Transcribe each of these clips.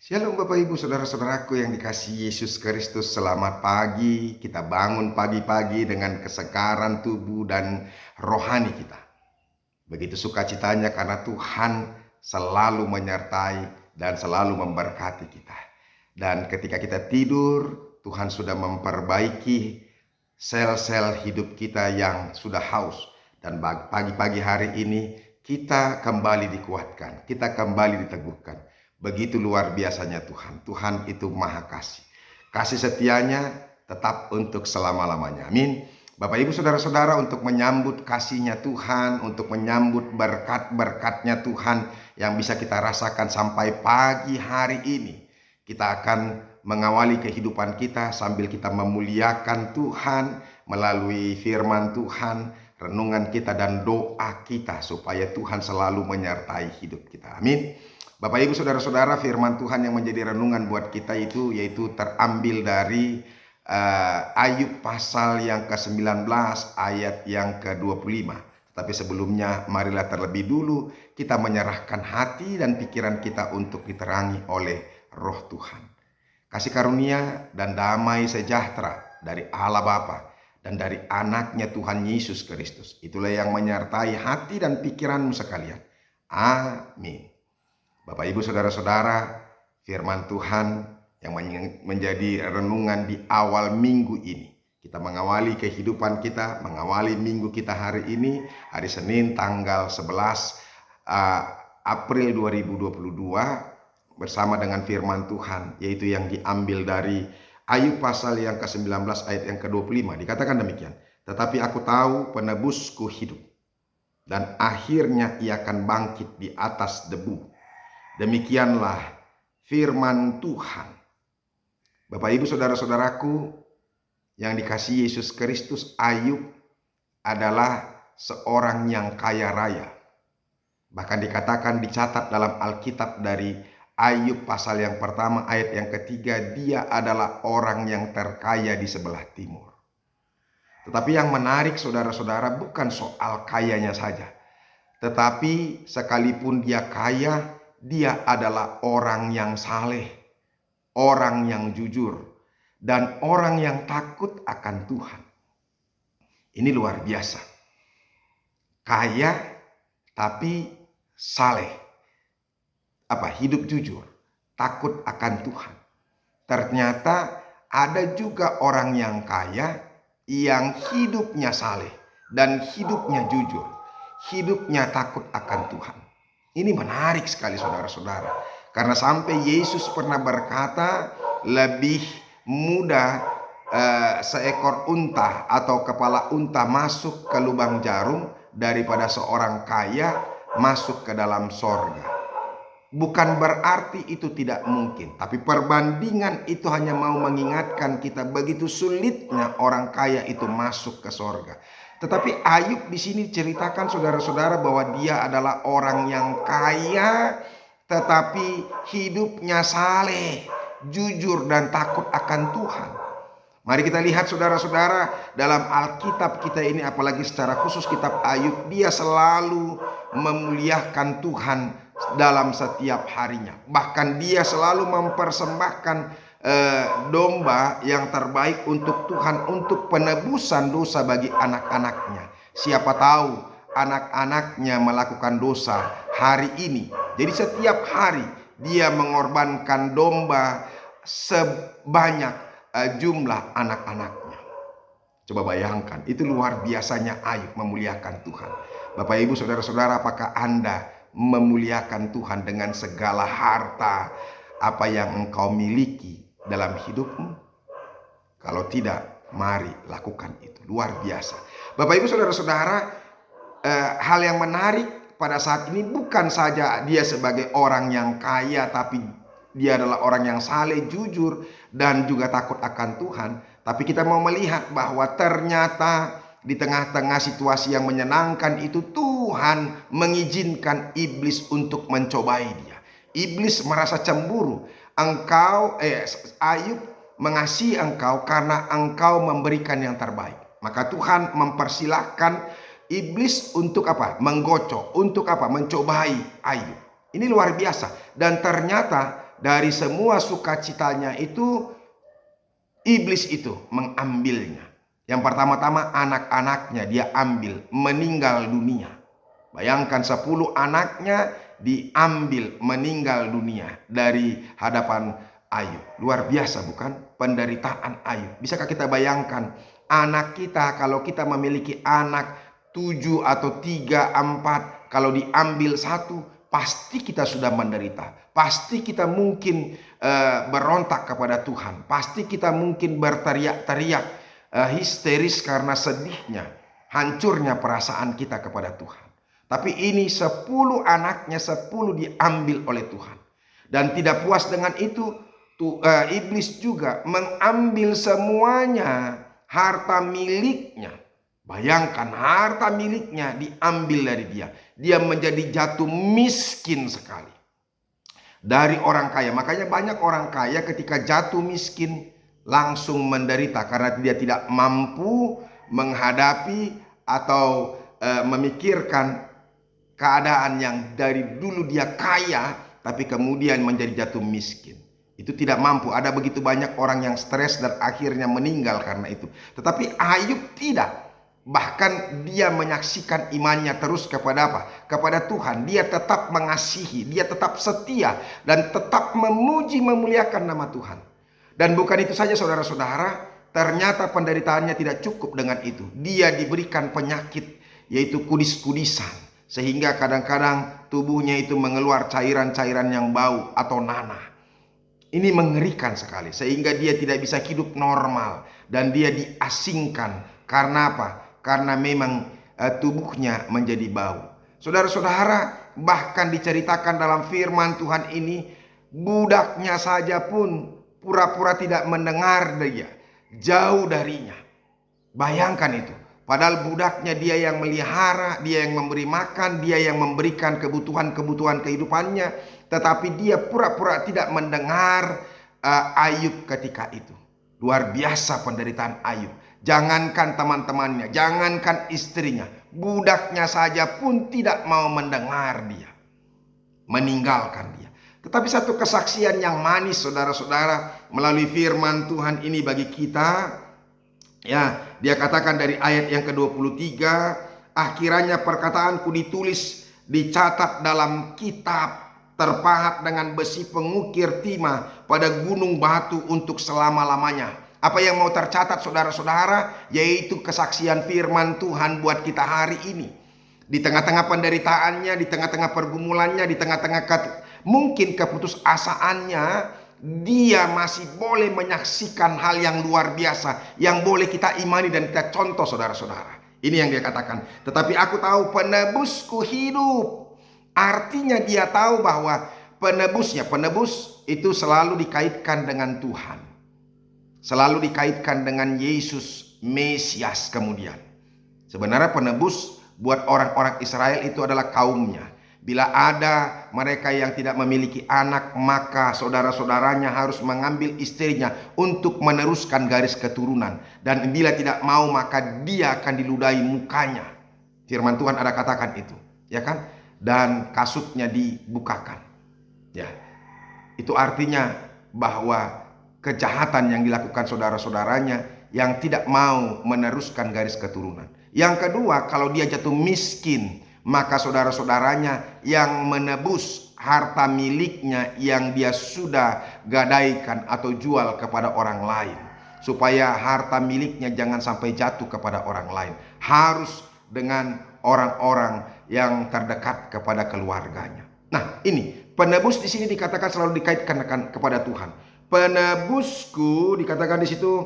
Shalom Bapak Ibu Saudara-saudaraku yang dikasihi Yesus Kristus. Selamat pagi. Kita bangun pagi-pagi dengan kesegaran tubuh dan rohani kita. Begitu sukacitanya karena Tuhan selalu menyertai dan selalu memberkati kita. Dan ketika kita tidur, Tuhan sudah memperbaiki sel-sel hidup kita yang sudah haus. Dan pagi-pagi hari ini kita kembali dikuatkan, kita kembali diteguhkan. Begitu luar biasanya Tuhan. Tuhan itu maha kasih. Kasih setianya tetap untuk selama-lamanya. Amin. Bapak Ibu Saudara-saudara, untuk menyambut kasihnya Tuhan, untuk menyambut berkat-berkatnya Tuhan yang bisa kita rasakan sampai pagi hari ini, kita akan mengawali kehidupan kita sambil kita memuliakan Tuhan melalui firman Tuhan, renungan kita dan doa kita supaya Tuhan selalu menyertai hidup kita. Amin. Bapak Ibu Saudara-saudara, firman Tuhan yang menjadi renungan buat kita itu yaitu terambil dari Ayub pasal yang ke-19 ayat yang ke-25. Tapi sebelumnya marilah terlebih dulu kita menyerahkan hati dan pikiran kita untuk diterangi oleh Roh Tuhan. Kasih karunia dan damai sejahtera dari Allah Bapa dan dari anaknya Tuhan Yesus Kristus, itulah yang menyertai hati dan pikiranmu sekalian. Amin. Bapak Ibu Saudara-saudara, firman Tuhan yang menjadi renungan di awal minggu ini. Kita mengawali kehidupan kita, mengawali minggu kita hari ini, hari Senin tanggal 11 April 2022 bersama dengan firman Tuhan, yaitu yang diambil dari Ayub pasal yang ke-19 ayat yang ke-25. Dikatakan demikian, tetapi aku tahu penebusku hidup dan akhirnya ia akan bangkit di atas debu. Demikianlah firman Tuhan. Bapak Ibu Saudara-saudaraku yang dikasihi Yesus Kristus, Ayub adalah seorang yang kaya raya. Bahkan dikatakan, dicatat dalam Alkitab dari Ayub pasal yang pertama ayat yang ketiga, dia adalah orang yang terkaya di sebelah timur. Tetapi yang menarik saudara-saudara bukan soal kayanya saja, tetapi sekalipun dia kaya, dia adalah orang yang saleh, orang yang jujur, dan orang yang takut akan Tuhan. Ini luar biasa. Kaya tapi saleh. Hidup jujur, takut akan Tuhan. Ternyata ada juga orang yang kaya yang hidupnya saleh dan hidupnya jujur, hidupnya takut akan Tuhan. Ini menarik sekali saudara-saudara, karena sampai Yesus pernah berkata, lebih mudah seekor unta atau kepala unta masuk ke lubang jarum daripada seorang kaya masuk ke dalam sorga. Bukan berarti itu tidak mungkin, tapi perbandingan itu hanya mau mengingatkan kita begitu sulitnya orang kaya itu masuk ke sorga. Tetapi Ayub di sini ceritakan saudara-saudara bahwa dia adalah orang yang kaya tetapi hidupnya saleh, jujur dan takut akan Tuhan. Mari kita lihat saudara-saudara, dalam Alkitab kita ini, apalagi secara khusus kitab Ayub, dia selalu memuliakan Tuhan dalam setiap harinya. Bahkan dia selalu mempersembahkan domba yang terbaik untuk Tuhan, untuk penebusan dosa bagi anak-anaknya. Siapa tahu anak-anaknya melakukan dosa hari ini. Jadi setiap hari dia mengorbankan domba sebanyak jumlah anak-anaknya. Coba bayangkan, itu luar biasanya Ayub memuliakan Tuhan. Bapak Ibu Saudara-saudara, apakah Anda memuliakan Tuhan dengan segala harta apa yang engkau miliki dalam hidupmu? Kalau tidak, mari lakukan itu. Luar biasa. Bapak Ibu Saudara-saudara, hal yang menarik pada saat ini bukan saja dia sebagai orang yang kaya, tapi dia adalah orang yang saleh, jujur, dan juga takut akan Tuhan. Tapi kita mau melihat bahwa ternyata di tengah-tengah situasi yang menyenangkan itu, Tuhan mengizinkan iblis untuk mencobai dia. Iblis merasa cemburu. Ayub mengasihi engkau karena engkau memberikan yang terbaik. Maka Tuhan mempersilahkan iblis untuk apa? Menggocok, untuk apa? Mencobai Ayub. Ini luar biasa. Dan ternyata dari semua sukacitanya itu, iblis itu mengambilnya. Yang pertama-tama anak-anaknya dia ambil, meninggal dunia. Bayangkan 10 anaknya diambil, meninggal dunia dari hadapan Ayub. Luar biasa bukan? Penderitaan Ayub. Bisakah kita bayangkan anak kita, kalau kita memiliki anak 7 atau 3, 4, kalau diambil 1, pasti kita sudah menderita. Pasti kita mungkin berontak kepada Tuhan. Pasti kita mungkin berteriak-teriak, histeris karena sedihnya, hancurnya perasaan kita kepada Tuhan. Tapi ini 10 anaknya, 10 diambil oleh Tuhan. Dan tidak puas dengan itu, iblis juga mengambil semuanya harta miliknya. Bayangkan, harta miliknya diambil dari dia. Dia menjadi jatuh miskin sekali dari orang kaya. Makanya banyak orang kaya ketika jatuh miskin langsung menderita karena dia tidak mampu menghadapi atau memikirkan keadaan yang dari dulu dia kaya tapi kemudian menjadi jatuh miskin. Itu tidak mampu. Ada begitu banyak orang yang stres dan akhirnya meninggal karena itu. Tetapi Ayub tidak. Bahkan dia menyaksikan imannya terus kepada apa? Kepada Tuhan. Dia tetap mengasihi, dia tetap setia dan tetap memuji, memuliakan nama Tuhan. Dan bukan itu saja saudara-saudara, ternyata penderitaannya tidak cukup dengan itu. Dia diberikan penyakit, yaitu kudis-kudisan, sehingga kadang-kadang tubuhnya itu mengeluar cairan-cairan yang bau atau nanah. Ini mengerikan sekali, sehingga dia tidak bisa hidup normal dan dia diasingkan. Karena apa? Karena memang tubuhnya menjadi bau. Saudara-saudara, bahkan diceritakan dalam firman Tuhan ini, budaknya saja pun pura-pura tidak mendengar dia, jauh darinya. Bayangkan itu. Padahal budaknya dia yang melihara, dia yang memberi makan, dia yang memberikan kebutuhan-kebutuhan kehidupannya. Tetapi dia pura-pura tidak mendengar Ayub ketika itu. Luar biasa penderitaan Ayub. Jangankan teman-temannya, jangankan istrinya, budaknya saja pun tidak mau mendengar dia, meninggalkan dia. Tetapi satu kesaksian yang manis saudara-saudara melalui firman Tuhan ini bagi kita. Ya, dia katakan dari ayat yang ke-23, akhirnya perkataanku ditulis, dicatat dalam kitab, terpahat dengan besi pengukir timah pada gunung batu untuk selama-lamanya. Apa yang mau tercatat saudara-saudara? Yaitu kesaksian firman Tuhan buat kita hari ini. Di tengah-tengah penderitaannya, di tengah-tengah pergumulannya, di tengah-tengah mungkin keputusasaannya, dia masih boleh menyaksikan hal yang luar biasa yang boleh kita imani dan kita contoh saudara-saudara. Ini yang dia katakan. Tetapi aku tahu penebusku hidup. Artinya dia tahu bahwa penebus itu selalu dikaitkan dengan Tuhan. Selalu dikaitkan dengan Yesus Mesias kemudian. Sebenarnya penebus buat orang-orang Israel itu adalah kaumnya. Bila ada mereka yang tidak memiliki anak, maka saudara-saudaranya harus mengambil istrinya untuk meneruskan garis keturunan. Dan bila tidak mau, maka dia akan diludahi mukanya. Firman Tuhan ada katakan itu, ya kan? Dan kasutnya dibukakan. Ya. Itu artinya bahwa kejahatan yang dilakukan saudara-saudaranya yang tidak mau meneruskan garis keturunan. Yang kedua, kalau dia jatuh miskin, maka saudara-saudaranya yang menebus harta miliknya yang dia sudah gadaikan atau jual kepada orang lain. Supaya harta miliknya jangan sampai jatuh kepada orang lain. Harus dengan orang-orang yang terdekat kepada keluarganya. Nah, ini penebus di sini dikatakan selalu dikaitkan kepada Tuhan. Penebusku dikatakan di situ,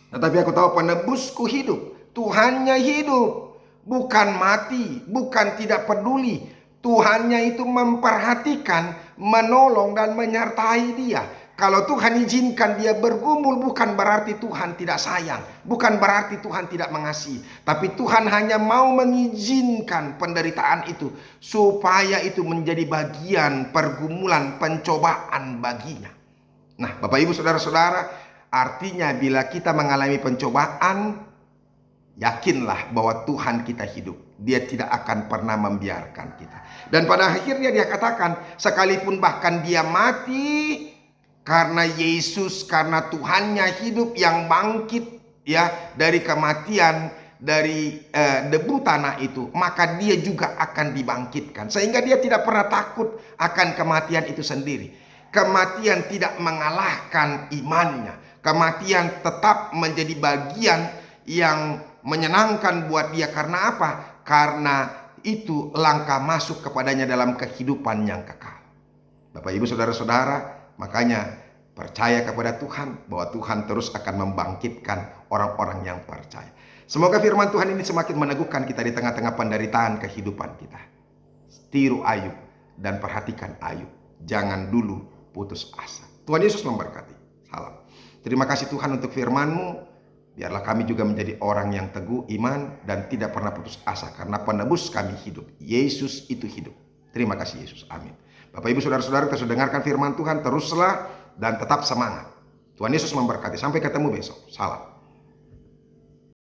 tetapi aku tahu penebusku hidup. Tuhannya hidup, bukan mati, bukan tidak peduli. Tuhannya itu memperhatikan, menolong dan menyertai dia. Kalau Tuhan izinkan dia bergumul, bukan berarti Tuhan tidak sayang, bukan berarti Tuhan tidak mengasihi. Tapi Tuhan hanya mau mengizinkan penderitaan itu supaya itu menjadi bagian pergumulan, pencobaan baginya. Nah, Bapak Ibu saudara-saudara, artinya bila kita mengalami pencobaan, yakinlah bahwa Tuhan kita hidup. Dia tidak akan pernah membiarkan kita. Dan pada akhirnya dia katakan, sekalipun bahkan dia mati, karena Yesus, karena Tuhannya hidup yang bangkit ya dari kematian, dari debu tanah itu, maka dia juga akan dibangkitkan. Sehingga dia tidak pernah takut akan kematian itu sendiri. Kematian tidak mengalahkan imannya. Kematian tetap menjadi bagian yang menyenangkan buat dia. Karena apa? Karena itu langkah masuk kepadanya dalam kehidupan yang kekal. Bapak Ibu saudara-saudara, makanya percaya kepada Tuhan bahwa Tuhan terus akan membangkitkan orang-orang yang percaya. Semoga firman Tuhan ini semakin meneguhkan kita di tengah-tengah penderitaan kehidupan kita. Tiru Ayub dan perhatikan Ayub. Jangan dulu putus asa. Tuhan Yesus memberkati. Salam. Terima kasih Tuhan untuk firman-Mu. Biarlah kami juga menjadi orang yang teguh iman dan tidak pernah putus asa, karena penebus kami hidup. Yesus itu hidup. Terima kasih Yesus. Amin. Bapak Ibu saudara-saudara, kita sudah dengarkan firman Tuhan, teruslah dan tetap semangat. Tuhan Yesus memberkati. Sampai ketemu besok. Salam.